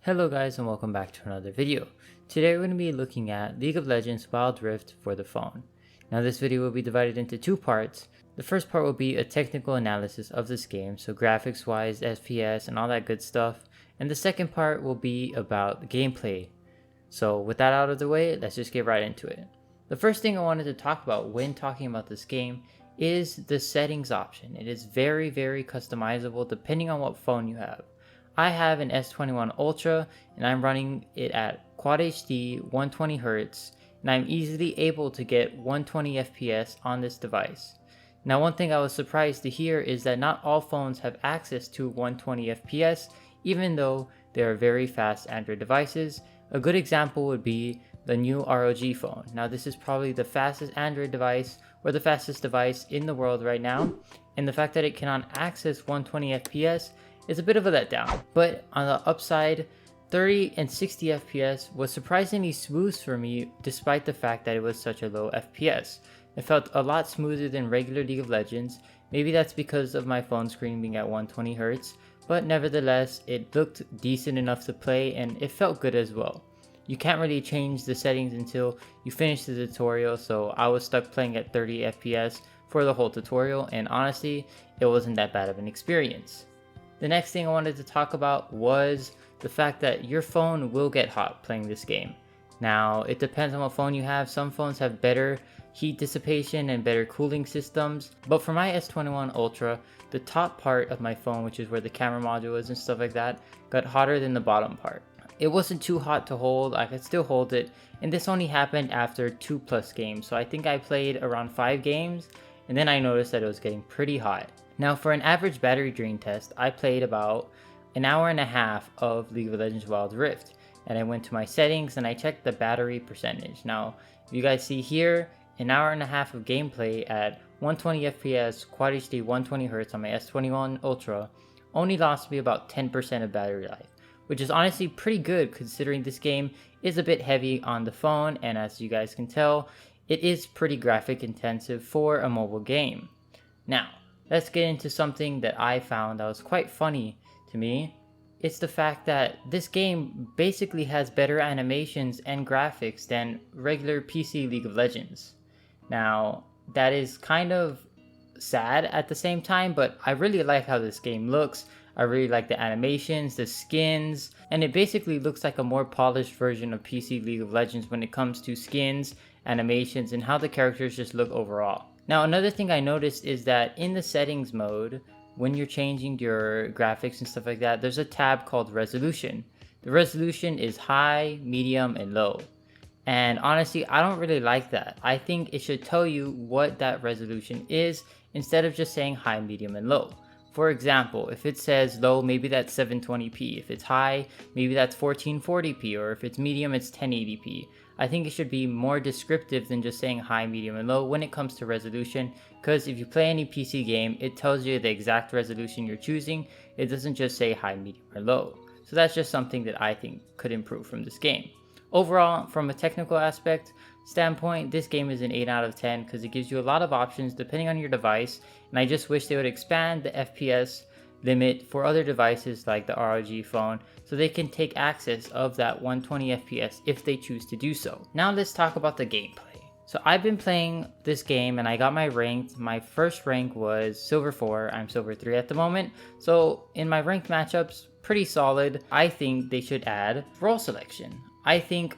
Hello guys and welcome back to another video. Today we're going to be looking at League of Legends Wild Rift for the phone. Now this video will be divided into two parts. The first part will be a technical analysis of this game, so graphics wise, FPS and all that good stuff. And the second part will be about the gameplay. So with that out of the way, let's just get right into it. The first thing I wanted to talk about when talking about this game is the settings option. It is very customizable depending on what phone you have. I have an S21 Ultra and I'm running it at Quad HD 120Hz and I'm easily able to get 120 FPS on this device. Now one thing I was surprised to hear is that not all phones have access to 120 FPS even though they are very fast Android devices. A good example would be the new ROG phone. Now this is probably the fastest Android device or the fastest device in the world right now, and the fact that it cannot access 120 FPS is a bit of a letdown. But on the upside, 30 and 60 FPS was surprisingly smooth for me despite the fact that it was such a low FPS. It felt a lot smoother than regular League of Legends. Maybe that's because of my phone screen being at 120Hz, but nevertheless it looked decent enough to play and it felt good as well. You can't really change the settings until you finish the tutorial, so I was stuck playing at 30 FPS for the whole tutorial, and honestly it wasn't that bad of an experience. The next thing I wanted to talk about was the fact that your phone will get hot playing this game. Now, it depends on what phone you have. Some phones have better heat dissipation and better cooling systems, but for my S21 Ultra, the top part of my phone, which is where the camera module is and stuff like that, got hotter than the bottom part. It wasn't too hot to hold, I could still hold it, and this only happened after 2+ games, so I think I played around 5 games, and then I noticed that it was getting pretty hot. Now for an average battery drain test, I played about an hour and a half of League of Legends Wild Rift, and I went to my settings and I checked the battery percentage. Now, if you guys see here, an hour and a half of gameplay at 120 FPS, Quad HD 120Hz on my S21 Ultra only lost me about 10% of battery life, which is honestly pretty good considering this game is a bit heavy on the phone, and as you guys can tell, it is pretty graphic intensive for a mobile game. Now, let's get into something that I found that was quite funny to me. It's the fact that this game basically has better animations and graphics than regular PC League of Legends. Now, that is kind of sad at the same time, but I really like how this game looks. I really like the animations, the skins, and it basically looks like a more polished version of PC League of Legends when it comes to skins, animations, and how the characters just look overall. Now another thing I noticed is that in the settings mode, when you're changing your graphics and stuff like that, there's a tab called resolution. The resolution is high, medium, and low. And honestly, I don't really like that. I think it should tell you what that resolution is instead of just saying high, medium, and low. For example, if it says low, maybe that's 720p. If it's high, maybe that's 1440p. Or if it's medium, it's 1080p. I think it should be more descriptive than just saying high, medium, and low when it comes to resolution, because if you play any PC game, it tells you the exact resolution you're choosing. It doesn't just say high, medium, or low. So that's just something that I think could improve from this game. Overall, from a technical aspect standpoint, this game is an 8 out of 10 because it gives you a lot of options depending on your device, and I just wish they would expand the FPS limit for other devices like the ROG phone so they can take access of that 120 FPS if they choose to do so. Now let's talk about the gameplay. So I've been playing this game and I got my ranked. My first rank was Silver 4, I'm Silver 3 at the moment. So in my ranked matchups, pretty solid. I think they should add role selection. I think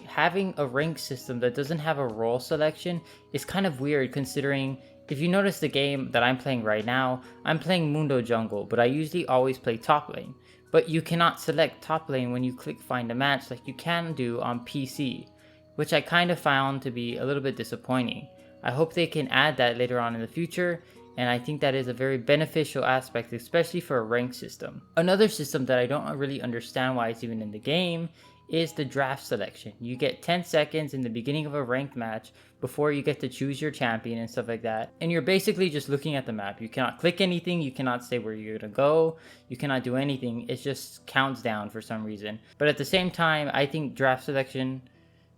having a rank system that doesn't have a role selection is kind of weird considering if you notice the game that I'm playing right now, I'm playing Mundo Jungle, but I usually always play top lane. But you cannot select top lane when you click find a match like you can do on PC, which I kind of found to be a little bit disappointing. I hope they can add that later on in the future, and I think that is a very beneficial aspect, especially for a rank system. Another system that I don't really understand why it's even in the game is the draft selection. You get 10 seconds in the beginning of a ranked match before you get to choose your champion and stuff like that. And you're basically just looking at the map. You cannot click anything, you cannot say where you're gonna go, you cannot do anything. It just counts down for some reason. But at the same time, I think draft selection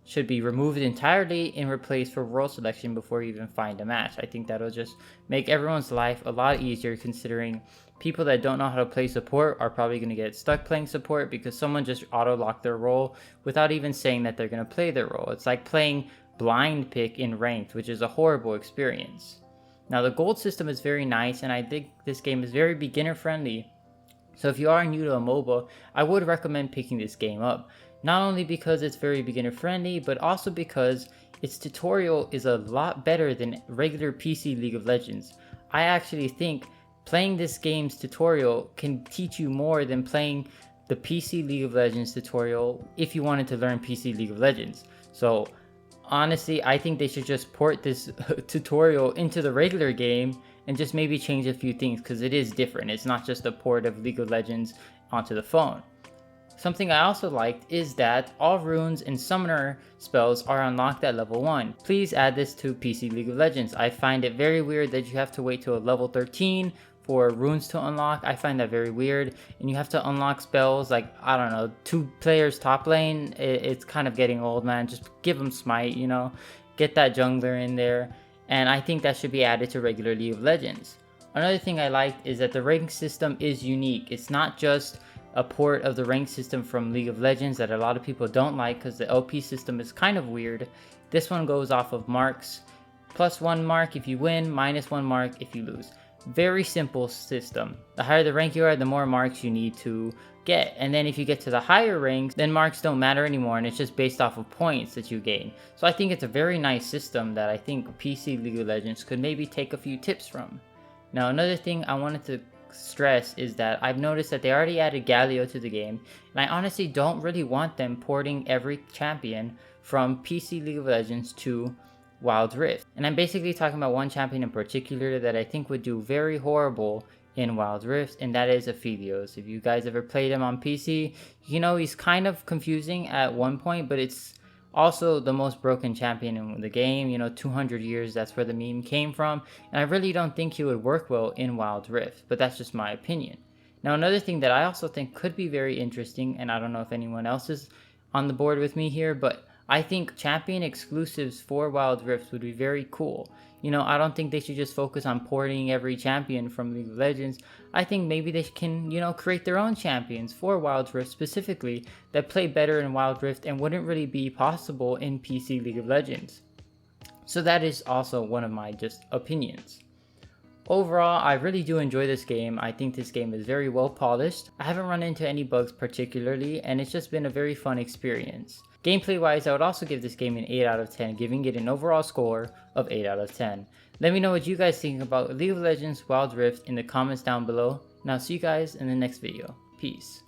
should be removed entirely and replaced for role selection before you even find a match. I think that'll just make everyone's life a lot easier, considering people that don't know how to play support are probably going to get stuck playing support because someone just auto-locked their role without even saying that they're going to play their role. It's like playing blind pick in ranked, which is a horrible experience. Now the gold system is very nice, and I think this game is very beginner friendly. So if you are new to a MOBA, I would recommend picking this game up. Not only because it's very beginner friendly, but also because its tutorial is a lot better than regular PC League of Legends. I actually think playing this game's tutorial can teach you more than playing the PC League of Legends tutorial if you wanted to learn PC League of Legends. So honestly, I think they should just port this tutorial into the regular game and just maybe change a few things, because it is different. It's not just a port of League of Legends onto the phone. Something I also liked is that all runes and summoner spells are unlocked at level 1. Please add this to PC League of Legends. I find it very weird that you have to wait till level 13 for runes to unlock. I find that very weird, and you have to unlock spells like, I don't know, 2 players top lane. It's kind of getting old, man. Just give them smite, you know, get that jungler in there, and I think that should be added to regular League of Legends. Another thing I liked is that the rank system is unique. It's not just a port of the rank system from League of Legends that a lot of people don't like, because the LP system is kind of weird. This one goes off of marks. +1 mark if you win, -1 mark if you lose. Very simple system. The higher the rank you are, the more marks you need to get. And then if you get to the higher ranks, then marks don't matter anymore, and it's just based off of points that you gain. So I think it's a very nice system that I think PC League of Legends could maybe take a few tips from. Now another thing I wanted to stress is that I've noticed that they already added Galio to the game, and I honestly don't really want them porting every champion from PC League of Legends to Wild Rift. And I'm basically talking about one champion in particular that I think would do very horrible in Wild Rift, and that is Aphelios. If you guys ever played him on PC, you know he's kind of confusing at one point, but it's also the most broken champion in the game. You know, 200 years, that's where the meme came from, and I really don't think he would work well in Wild Rift, but that's just my opinion. Now another thing that I also think could be very interesting, and I don't know if anyone else is on the board with me here, but I think champion exclusives for Wild Rift would be very cool. You know, I don't think they should just focus on porting every champion from League of Legends. I think maybe they can, you know, create their own champions for Wild Rift specifically that play better in Wild Rift and wouldn't really be possible in PC League of Legends. So that is also one of my just opinions. Overall, I really do enjoy this game. I think this game is very well polished. I haven't run into any bugs particularly, and it's just been a very fun experience. Gameplay wise, I would also give this game an 8 out of 10, giving it an overall score of 8 out of 10. Let me know what you guys think about League of Legends Wild Rift in the comments down below, and I'll see you guys in the next video. Peace.